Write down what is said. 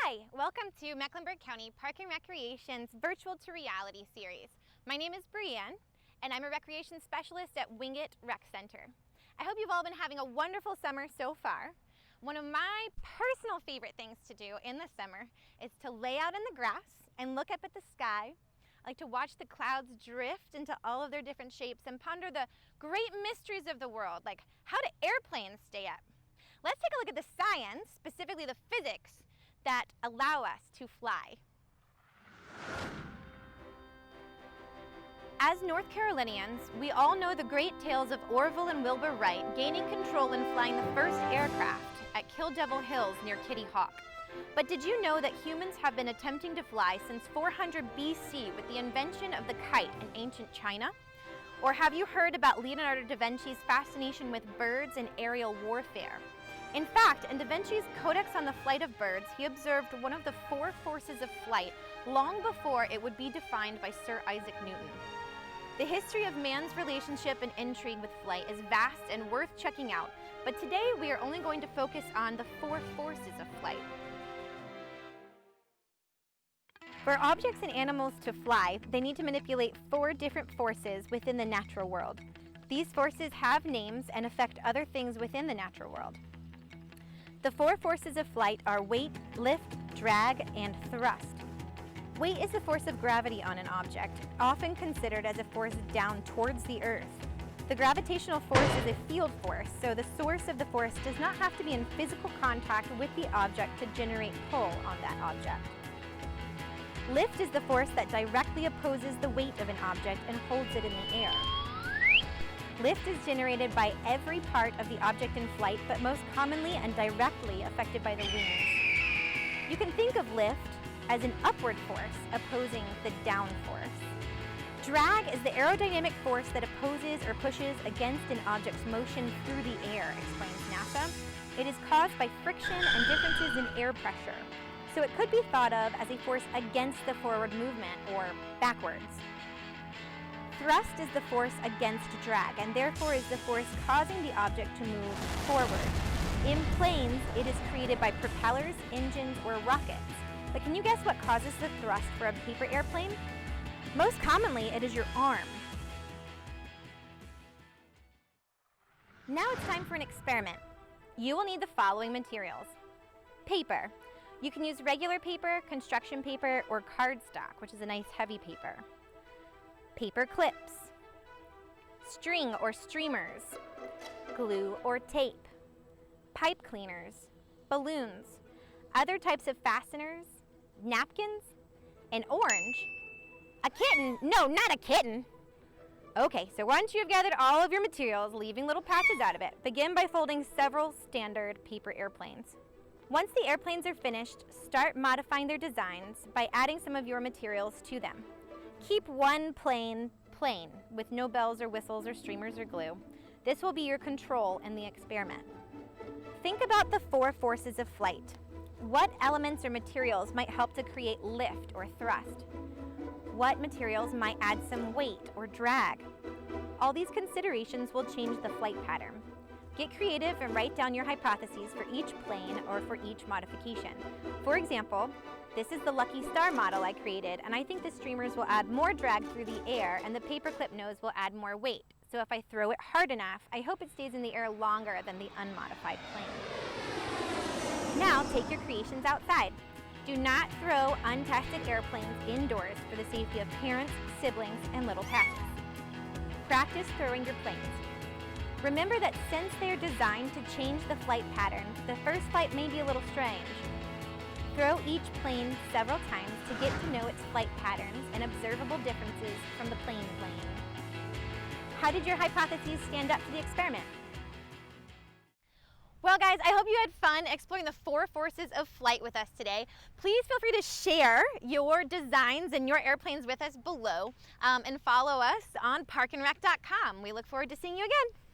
Hi, welcome to Mecklenburg County Park and Recreation's Virtual to Reality series. My name is Breanne, and I'm a recreation specialist at Wingate Rec Center. I hope you've all been having a wonderful summer so far. One of my personal favorite things to do in the summer is to lay out in the grass and look up at the sky. I like to watch the clouds drift into all of their different shapes and ponder the great mysteries of the world, like how do airplanes stay up? Let's take a look at the science, specifically the physics, that allow us to fly. As North Carolinians, we all know the great tales of Orville and Wilbur Wright gaining control and flying the first aircraft at Kill Devil Hills near Kitty Hawk. But did you know that humans have been attempting to fly since 400 BC with the invention of the kite in ancient China? Or have you heard about Leonardo da Vinci's fascination with birds and aerial warfare? In fact, in Da Vinci's Codex on the Flight of Birds, he observed one of the 4 forces of flight long before it would be defined by Sir Isaac Newton. The history of man's relationship and intrigue with flight is vast and worth checking out, but today we are only going to focus on the 4 forces of flight. For objects and animals to fly, they need to manipulate 4 different forces within the natural world. These forces have names and affect other things within the natural world. The 4 forces of flight are weight, lift, drag, and thrust. Weight is the force of gravity on an object, often considered as a force down towards the earth. The gravitational force is a field force, so the source of the force does not have to be in physical contact with the object to generate pull on that object. Lift is the force that directly opposes the weight of an object and holds it in the air. Lift is generated by every part of the object in flight, but most commonly and directly affected by the wings. You can think of lift as an upward force opposing the down force. Drag is the aerodynamic force that opposes or pushes against an object's motion through the air, explains NASA. It is caused by friction and differences in air pressure, so it could be thought of as a force against the forward movement or backwards. Thrust is the force against drag, and therefore is the force causing the object to move forward. In planes, it is created by propellers, engines, or rockets. But can you guess what causes the thrust for a paper airplane? Most commonly, it is your arm. Now it's time for an experiment. You will need the following materials. Paper. You can use regular paper, construction paper, or cardstock, which is a nice heavy paper. Paper clips, string or streamers, glue or tape, pipe cleaners, balloons, other types of fasteners, napkins, an orange, a kitten. No, not a kitten. Okay, so once you have gathered all of your materials, leaving little patches out of it, begin by folding several standard paper airplanes. Once the airplanes are finished, start modifying their designs by adding some of your materials to them. Keep one plane plain, with no bells or whistles or streamers or glue. This will be your control in the experiment. Think about the 4 forces of flight. What elements or materials might help to create lift or thrust? What materials might add some weight or drag? All these considerations will change the flight pattern. Get creative and write down your hypotheses for each plane or for each modification. For example, this is the Lucky Star model I created, and I think the streamers will add more drag through the air and the paperclip nose will add more weight. So if I throw it hard enough, I hope it stays in the air longer than the unmodified plane. Now take your creations outside. Do not throw untested airplanes indoors for the safety of parents, siblings, and little pets. Practice throwing your planes. Remember that since they are designed to change the flight pattern, the first flight may be a little strange. Throw each plane several times to get to know its flight patterns and observable differences from the plane. How did your hypotheses stand up to the experiment? Well guys, I hope you had fun exploring the 4 forces of flight with us today. Please feel free to share your designs and your airplanes with us below and follow us on parkandrec.com. We look forward to seeing you again.